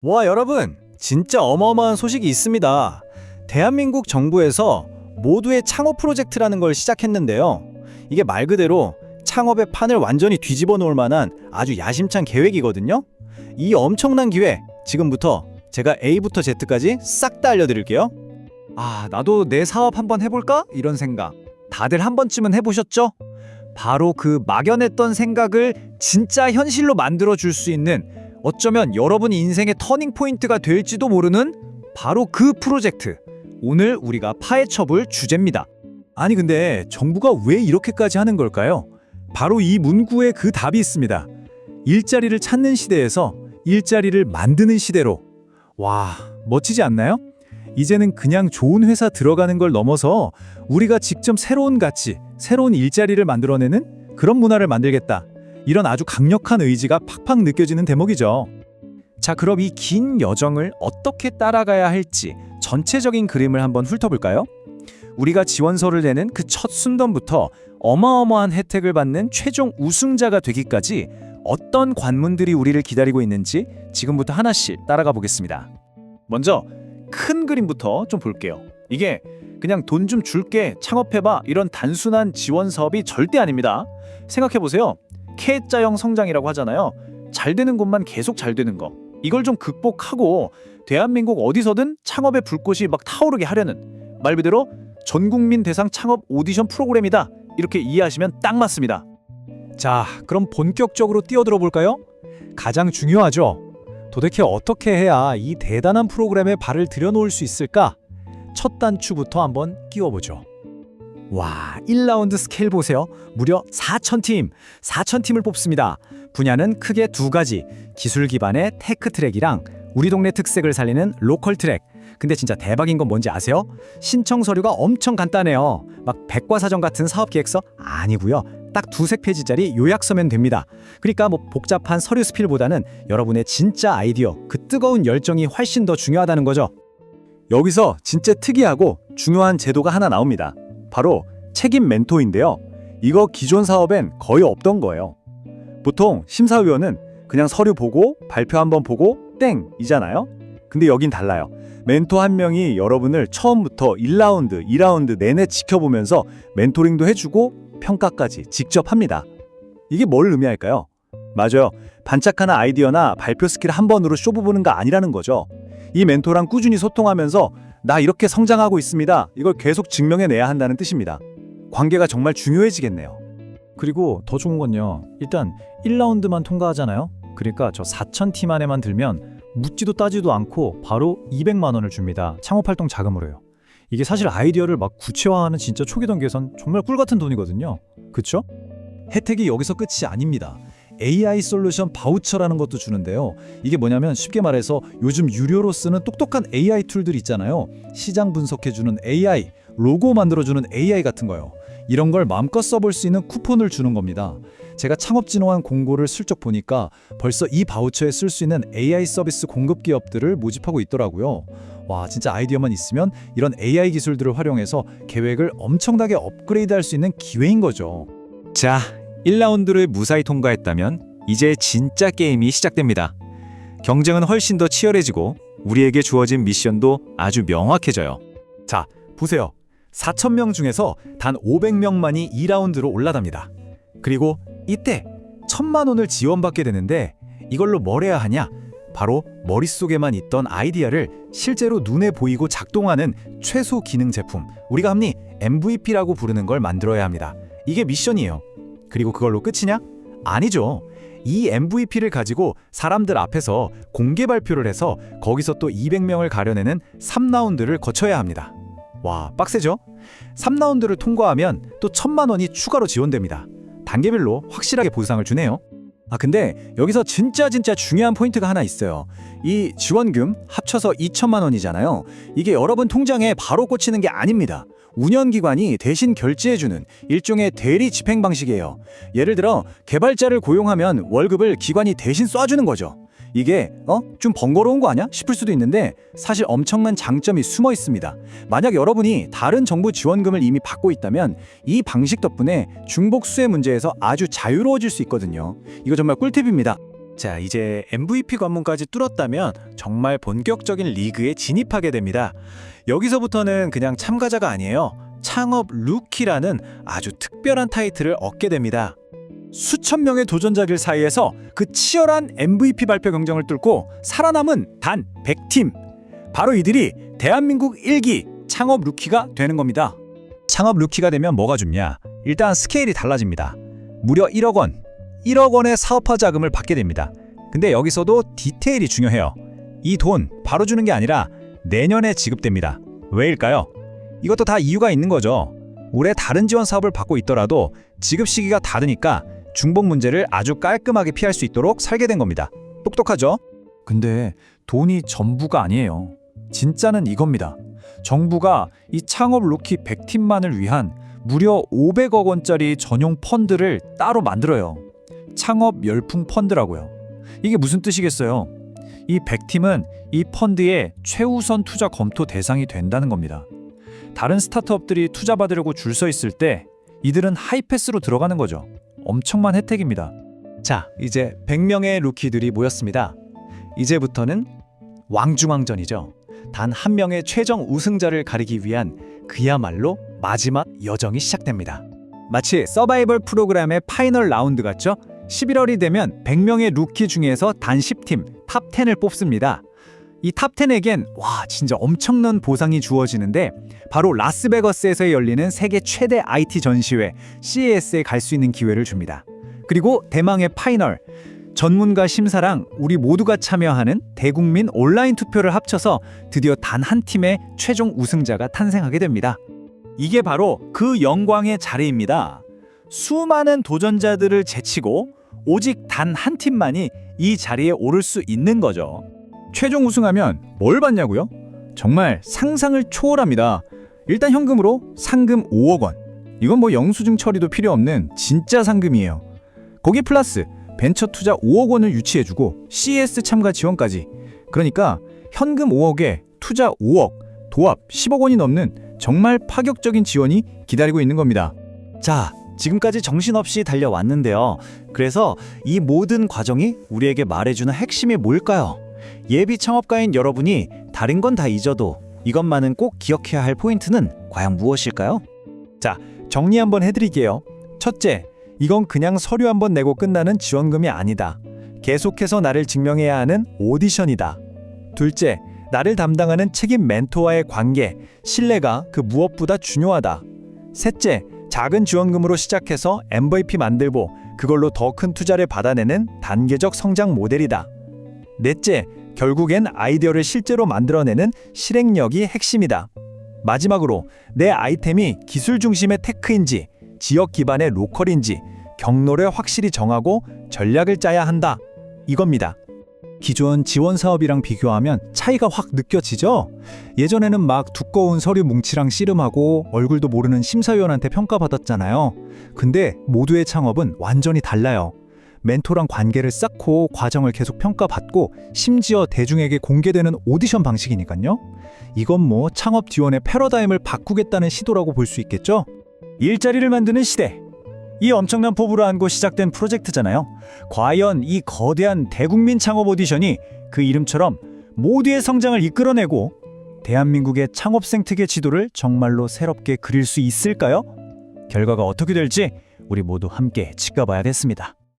와, 여러분, 진짜 어마어마한 소식이 있습니다. 대한민국 정부에서 모두의 창업 프로젝트라는 걸 시작했는데요. 이게 말 그대로 창업의 판을 완전히 뒤집어 놓을 만한 아주 야심찬 계획이거든요. 이 엄청난 기회, 지금부터 제가 A부터 Z까지 싹 다 알려드릴게요. 나도 내 사업 한번 해볼까? 이런 생각. 다들 한 번쯤은 해보셨죠? 바로 그 막연했던 생각을 진짜 현실로 만들어줄 수 있는, 어쩌면 여러분 인생의 터닝포인트가 될지도 모르는 바로 그 프로젝트. 오늘 우리가 파헤쳐볼 주제입니다. 아니 근데 정부가 왜 이렇게까지 하는 걸까요? 바로 이 문구에 그 답이 있습니다. 일자리를 찾는 시대에서 일자리를 만드는 시대로. 와, 멋지지 않나요? 이제는 그냥 좋은 회사 들어가는 걸 넘어서 우리가 직접 새로운 가치, 새로운 일자리를 만들어내는 그런 문화를 만들겠다. 이런 아주 강력한 의지가 팍팍 느껴지는 대목이죠. 자, 그럼 이 긴 여정을 어떻게 따라가야 할지 전체적인 그림을 한번 훑어볼까요? 우리가 지원서를 내는 그 첫 순번부터 어마어마한 혜택을 받는 최종 우승자가 되기까지 어떤 관문들이 우리를 기다리고 있는지 지금부터 하나씩 따라가 보겠습니다. 먼저 큰 그림부터 좀 볼게요. 이게 그냥 돈 좀 줄게, 창업해봐 이런 단순한 지원 사업이 절대 아닙니다. 생각해보세요. K자형 성장이라고 하잖아요. 잘 되는 곳만 계속 잘 되는 거. 이걸 좀 극복하고 대한민국 어디서든 창업의 불꽃이 막 타오르게 하려는, 말 그대로 전국민 대상 창업 오디션 프로그램이다. 이렇게 이해하시면 딱 맞습니다. 자, 그럼 본격적으로 뛰어들어 볼까요? 가장 중요하죠. 도대체 어떻게 해야 이 대단한 프로그램에 발을 들여놓을 수 있을까? 첫 단추부터 한번 끼워보죠. 와, 1라운드 스케일 보세요. 무려 4,000팀, 4,000팀을 뽑습니다. 분야는 크게 두 가지, 기술 기반의 테크 트랙이랑 우리 동네 특색을 살리는 로컬 트랙. 근데 진짜 대박인 건 뭔지 아세요? 신청 서류가 엄청 간단해요. 막 백과사전 같은 사업 계획서 아니고요. 딱 두세 페이지짜리 요약서면 됩니다. 그러니까 뭐 복잡한 서류 스필보다는 여러분의 진짜 아이디어, 그 뜨거운 열정이 훨씬 더 중요하다는 거죠. 여기서 진짜 특이하고 중요한 제도가 하나 나옵니다. 바로 책임 멘토인데요. 이거 기존 사업엔 거의 없던 거예요. 보통 심사위원은 그냥 서류 보고 발표 한번 보고 땡이잖아요. 근데 여긴 달라요. 멘토 한 명이 여러분을 처음부터 1라운드, 2라운드 내내 지켜보면서 멘토링도 해주고 평가까지 직접 합니다. 이게 뭘 의미할까요? 맞아요. 반짝하는 아이디어나 발표 스킬 한 번으로 쇼부 보는 거 아니라는 거죠. 이 멘토랑 꾸준히 소통하면서 나 이렇게 성장하고 있습니다. 이걸 계속 증명해내야 한다는 뜻입니다. 관계가 정말 중요해지겠네요. 그리고 더 좋은 건요. 일단 1라운드만 통과하잖아요. 그러니까 저 4,000팀 안에만 들면 묻지도 따지도 않고 바로 200만 원을 줍니다. 창업활동 자금으로요. 이게 사실 아이디어를 막 구체화하는 진짜 초기 단계에선 정말 꿀같은 돈이거든요. 그쵸? 혜택이 여기서 끝이 아닙니다. AI 솔루션 바우처라는 것도 주는데요. 이게 뭐냐면 쉽게 말해서 요즘 유료로 쓰는 똑똑한 AI 툴들 있잖아요. 시장 분석해주는 AI, 로고 만들어주는 AI 같은 거요. 이런 걸 마음껏 써볼 수 있는 쿠폰을 주는 겁니다. 제가 창업진흥원 공고를 슬쩍 보니까 벌써 이 바우처에 쓸 수 있는 AI 서비스 공급 기업들을 모집하고 있더라고요. 와, 진짜 아이디어만 있으면 이런 AI 기술들을 활용해서 계획을 엄청나게 업그레이드할 수 있는 기회인 거죠. 자, 1라운드를 무사히 통과했다면 이제 진짜 게임이 시작됩니다. 경쟁은 훨씬 더 치열해지고 우리에게 주어진 미션도 아주 명확해져요. 자, 보세요. 4,000명 중에서 단 500명만이 2라운드로 올라갑니다. 그리고 이때 1,000만 원을 지원받게 되는데 이걸로 뭘 해야 하냐? 바로 머릿속에만 있던 아이디어를 실제로 눈에 보이고 작동하는 최소 기능 제품, 우리가 흔히 MVP라고 부르는 걸 만들어야 합니다. 이게 미션이에요. 그리고 그걸로 끝이냐? 아니죠. 이 MVP를 가지고 사람들 앞에서 공개 발표를 해서 거기서 또 200명을 가려내는 3라운드를 거쳐야 합니다. 와, 빡세죠? 3라운드를 통과하면 또 1,000만 원이 추가로 지원됩니다. 단계별로 확실하게 보상을 주네요. 근데 여기서 진짜 중요한 포인트가 하나 있어요. 이 지원금 합쳐서 2,000만 원이잖아요. 이게 여러분 통장에 바로 꽂히는 게 아닙니다. 운영기관이 대신 결제해주는 일종의 대리 집행 방식이에요. 예를 들어 개발자를 고용하면 월급을 기관이 대신 쏴주는 거죠. 이게 좀 번거로운 거 아니야? 싶을 수도 있는데 사실 엄청난 장점이 숨어 있습니다. 만약 여러분이 다른 정부 지원금을 이미 받고 있다면 이 방식 덕분에 중복 수혜 문제에서 아주 자유로워질 수 있거든요. 이거 정말 꿀팁입니다. 자, 이제 MVP 관문까지 뚫었다면 정말 본격적인 리그에 진입하게 됩니다. 여기서부터는 그냥 참가자가 아니에요. 창업 루키라는 아주 특별한 타이틀을 얻게 됩니다. 수천 명의 도전자들 사이에서 그 치열한 MVP 발표 경쟁을 뚫고 살아남은 단 100팀. 바로 이들이 대한민국 1기 창업 루키가 되는 겁니다. 창업 루키가 되면 뭐가 좋냐? 일단 스케일이 달라집니다. 무려 1억 원, 1억 원의 사업화 자금을 받게 됩니다. 근데 여기서도 디테일이 중요해요. 이 돈 바로 주는 게 아니라 내년에 지급됩니다. 왜일까요? 이것도 다 이유가 있는 거죠. 올해 다른 지원 사업을 받고 있더라도 지급 시기가 다르니까 중복 문제를 아주 깔끔하게 피할 수 있도록 설계된 겁니다. 똑똑하죠? 근데 돈이 전부가 아니에요. 진짜는 이겁니다. 정부가 이 창업 루키 100팀만을 위한 무려 500억 원짜리 전용 펀드를 따로 만들어요. 창업 열풍 펀드라고요. 이게 무슨 뜻이겠어요? 이 100팀은 이 펀드의 최우선 투자 검토 대상이 된다는 겁니다. 다른 스타트업들이 투자 받으려고 줄 서 있을 때 이들은 하이패스로 들어가는 거죠. 엄청난 혜택입니다. 자, 이제 100명의 루키들이 모였습니다. 이제부터는 왕중왕전이죠. 단 한 명의 최종 우승자를 가리기 위한 그야말로 마지막 여정이 시작됩니다. 마치 서바이벌 프로그램의 파이널 라운드 같죠? 11월이 되면 100명의 루키 중에서 단 10팀 탑 10을 뽑습니다. 이 탑 10에겐 진짜 엄청난 보상이 주어지는데 바로 라스베거스에서 열리는 세계 최대 IT 전시회 CES에 갈 수 있는 기회를 줍니다. 그리고 대망의 파이널, 전문가 심사랑 우리 모두가 참여하는 대국민 온라인 투표를 합쳐서 드디어 단 한 팀의 최종 우승자가 탄생하게 됩니다. 이게 바로 그 영광의 자리입니다. 수많은 도전자들을 제치고 오직 단 한 팀만이 이 자리에 오를 수 있는 거죠. 최종 우승하면 뭘 받냐고요? 정말 상상을 초월합니다. 일단 현금으로 상금 5억 원. 이건 뭐 영수증 처리도 필요 없는 진짜 상금이에요. 거기 플러스 벤처 투자 5억 원을 유치해주고 CES 참가 지원까지. 그러니까 현금 5억에 투자 5억, 도합 10억 원이 넘는 정말 파격적인 지원이 기다리고 있는 겁니다. 자, 지금까지 정신없이 달려왔는데요. 그래서 이 모든 과정이 우리에게 말해주는 핵심이 뭘까요? 예비 창업가인 여러분이 다른 건 다 잊어도 이것만은 꼭 기억해야 할 포인트는 과연 무엇일까요? 자, 정리 한번 해드릴게요. 첫째, 이건 그냥 서류 한번 내고 끝나는 지원금이 아니다. 계속해서 나를 증명해야 하는 오디션이다. 둘째, 나를 담당하는 책임 멘토와의 관계, 신뢰가 그 무엇보다 중요하다. 셋째, 작은 지원금으로 시작해서 MVP 만들고 그걸로 더 큰 투자를 받아내는 단계적 성장 모델이다. 넷째, 결국엔 아이디어를 실제로 만들어내는 실행력이 핵심이다. 마지막으로 내 아이템이 기술 중심의 테크인지 지역 기반의 로컬인지 경로를 확실히 정하고 전략을 짜야 한다. 이겁니다. 기존 지원 사업이랑 비교하면 차이가 확 느껴지죠? 예전에는 막 두꺼운 서류 뭉치랑 씨름하고 얼굴도 모르는 심사위원한테 평가받았잖아요. 근데 모두의 창업은 완전히 달라요. 멘토랑 관계를 쌓고 과정을 계속 평가받고 심지어 대중에게 공개되는 오디션 방식이니까요. 이건 뭐 창업 지원의 패러다임을 바꾸겠다는 시도라고 볼 수 있겠죠? 일자리를 만드는 시대. 이 엄청난 포부를 안고 시작된 프로젝트잖아요. 과연 이 거대한 대국민 창업 오디션이 그 이름처럼 모두의 성장을 이끌어내고 대한민국의 창업생 특의 지도를 정말로 새롭게 그릴 수 있을까요? 결과가 어떻게 될지 우리 모두 함께 지켜봐야겠습니다.